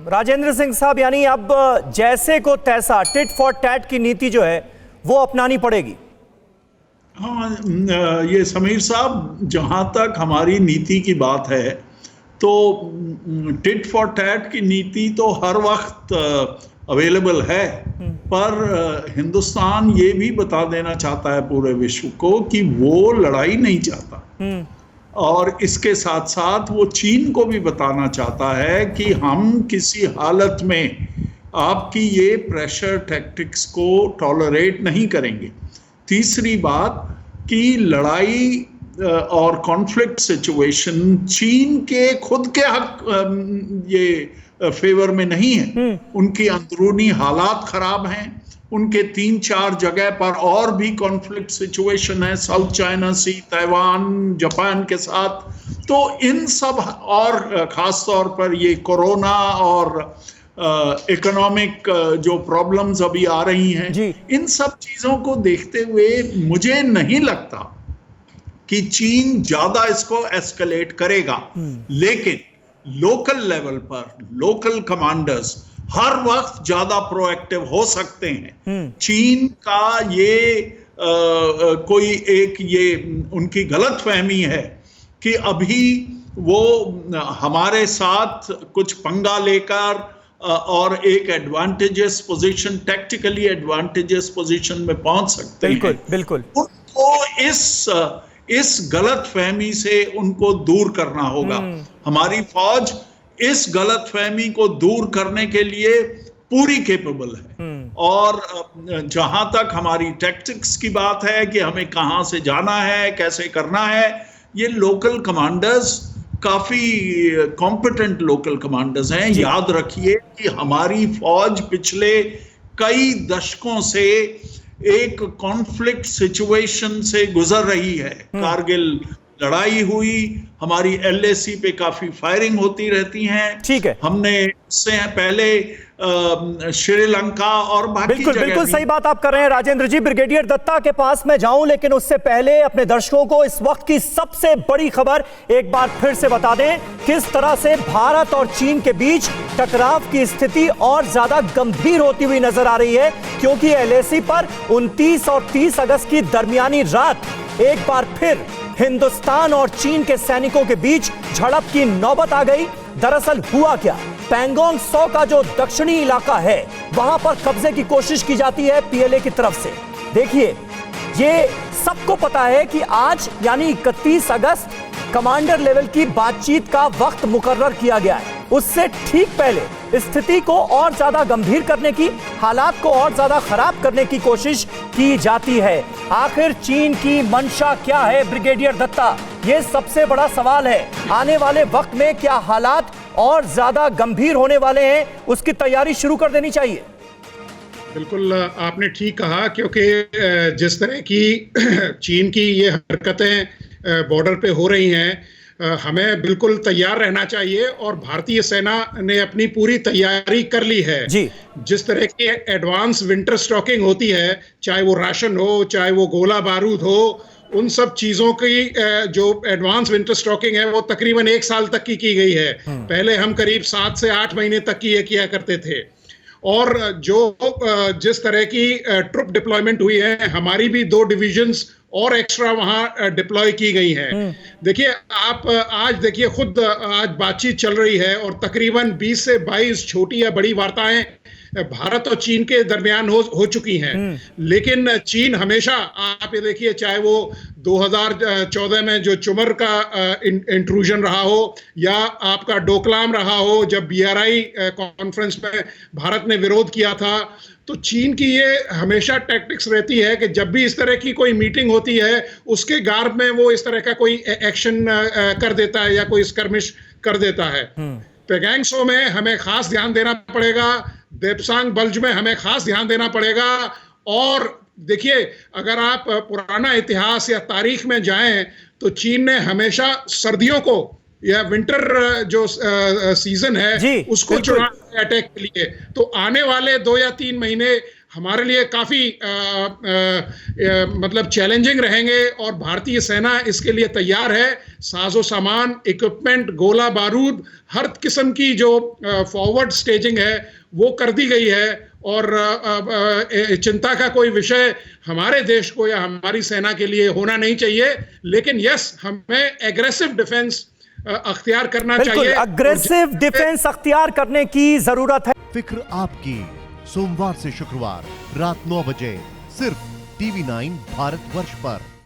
राजेंद्र सिंह साहब, यानी अब जैसे को तैसा टिट फॉर टैट की नीति जो है वो अपनानी पड़ेगी। हाँ, ये समीर साहब, जहाँ तक हमारी नीति की बात है तो टिट फॉर टैट की नीति तो हर वक्त अवेलेबल है, पर हिंदुस्तान ये भी बता देना चाहता है पूरे विश्व को कि वो लड़ाई नहीं चाहता, और इसके साथ साथ वो चीन को भी बताना चाहता है कि हम किसी हालत में आपकी ये प्रेशर टैक्टिक्स को टॉलरेट नहीं करेंगे। तीसरी बात कि लड़ाई और कॉन्फ्लिक्ट सिचुएशन चीन के खुद के हक ये फेवर में नहीं है। उनकी अंदरूनी हालात खराब हैं, उनके 3-4 जगह पर और भी कॉन्फ्लिक्ट सिचुएशन है, साउथ चाइना सी, ताइवान, जापान के साथ। तो इन सब और खास तौर पर ये कोरोना और इकोनॉमिक जो प्रॉब्लम्स अभी आ रही हैं, इन सब चीजों को देखते हुए मुझे नहीं लगता कि चीन ज्यादा इसको एस्केलेट करेगा। लेकिन लोकल लेवल पर लोकल कमांडर्स हर वक्त ज्यादा प्रोएक्टिव हो सकते हैं। चीन का ये कोई एक ये उनकी गलतफहमी है कि अभी वो हमारे साथ कुछ पंगा लेकर और एक advantages position, tactically advantages position में पहुंच सकते हैं। बिल्कुल। उनको इस गलतफहमी से उनको दूर करना होगा। हमारी फौज इस गलतफहमी को दूर करने के लिए पूरी केपेबल है। और जहां तक हमारी टैक्टिक्स की बात है कि हमें कहां से जाना है, कैसे करना है, ये लोकल कमांडर्स काफी कॉम्पिटेंट लोकल कमांडर्स हैं। याद रखिए कि हमारी फौज पिछले कई दशकों से एक कॉन्फ्लिक्ट सिचुएशन से गुजर रही है। कारगिल लड़ाई हुई, हमारी LAC पे काफी फायरिंग होती रहती हैं। ठीक है, हमने इससे पहले श्रीलंका और बाकी बिल्कुल सही बात आप कर रहे हैं राजेंद्र जी। ब्रिगेडियर दत्ता के पास मैं जाऊं, लेकिन उससे पहले अपने दर्शकों को इस वक्त की सबसे बड़ी खबर एक बार फिर से बता दें। किस तरह से भारत और चीन के बीच टकराव की स्थिति और ज्यादा गंभीर होती हुई नजर आ रही है, क्योंकि LAC पर 29 और 30 अगस्त की दरमियानी रात एक बार फिर हिंदुस्तान और चीन के सैनिकों के बीच झड़प की नौबत आ गई। दरअसल हुआ क्या, पैंगोंग त्सो का जो दक्षिणी इलाका है वहां पर कब्जे की कोशिश की जाती है PLA की तरफ से। देखिए, ये सबको पता है कि आज यानी 31 अगस्त कमांडर लेवल की बातचीत का वक्त मुकर्रर किया गया है। उससे ठीक पहले स्थिति को और ज्यादा गंभीर करने की, हालात को और ज्यादा खराब करने की कोशिश की जाती है। आखिर चीन की मंशा क्या है ब्रिगेडियर दत्ता, ये सबसे बड़ा सवाल है। आने वाले वक्त में क्या हालात और ज्यादा गंभीर होने वाले हैं, उसकी तैयारी शुरू कर देनी चाहिए। बिल्कुल आपने ठीक कहा, क्योंकि जिस तरह की चीन की ये हरकतें बॉर्डर पे हो रही हैं, हमें बिल्कुल तैयार रहना चाहिए। और भारतीय सेना ने अपनी पूरी तैयारी कर ली है जी। जिस तरह की एडवांस विंटर स्टॉकिंग होती है, चाहे वो राशन हो, चाहे वो गोला बारूद हो, उन सब चीजों की जो एडवांस विंटर स्टॉकिंग है वो तकरीबन 1 साल तक की गई है। पहले हम करीब 7 से 8 महीने तक की ये किया करते थे। और जो जिस तरह की ट्रुप डिप्लॉयमेंट हुई है, हमारी भी 2 डिविजन्स और एक्स्ट्रा वहां डिप्लॉय की गई हैं। देखिए, आप आज देखिए, खुद आज बातचीत चल रही है और तकरीबन 20 से 22 छोटी या बड़ी वार्ताएं भारत और चीन के दरमियान हो चुकी हैं। लेकिन चीन हमेशा, आप ये देखिए, चाहे वो 2014 में जो चुमर का इंट्रूजन रहा हो, या आपका डोकलाम रहा हो जब BRI कॉन्फ्रेंस में भारत ने विरोध किया था, तो चीन की ये हमेशा टैक्टिक्स रहती है कि जब भी इस तरह की कोई मीटिंग होती है, उसके गार्ब में वो इस तरह का कोई एक्शन कर देता है या कोई स्कर्मिश कर देता है। पैंगोंग त्सो में हमें खास ध्यान देना पड़ेगा, देप्सांग बल्ज में हमें खास ध्यान देना पड़ेगा। और देखिए, अगर आप पुराना इतिहास या तारीख में जाएं तो चीन ने हमेशा सर्दियों को या विंटर जो सीजन है उसको चुना अटैक के लिए। तो आने वाले 2 या 3 महीने हमारे लिए काफी मतलब चैलेंजिंग रहेंगे और भारतीय सेना इसके लिए तैयार है। साजो सामान, इक्विपमेंट, गोला बारूद, हर किस्म की जो फॉरवर्ड स्टेजिंग है वो कर दी गई है और चिंता का कोई विषय हमारे देश को या हमारी सेना के लिए होना नहीं चाहिए। लेकिन यस, हमें एग्रेसिव डिफेंस अख्तियार करना चाहिए। अग्रेसिव डिफेंस अख्तियार करने की जरूरत है। फिक्र आपकी, सोमवार से शुक्रवार रात 9 बजे सिर्फ TV9 भारतवर्ष पर।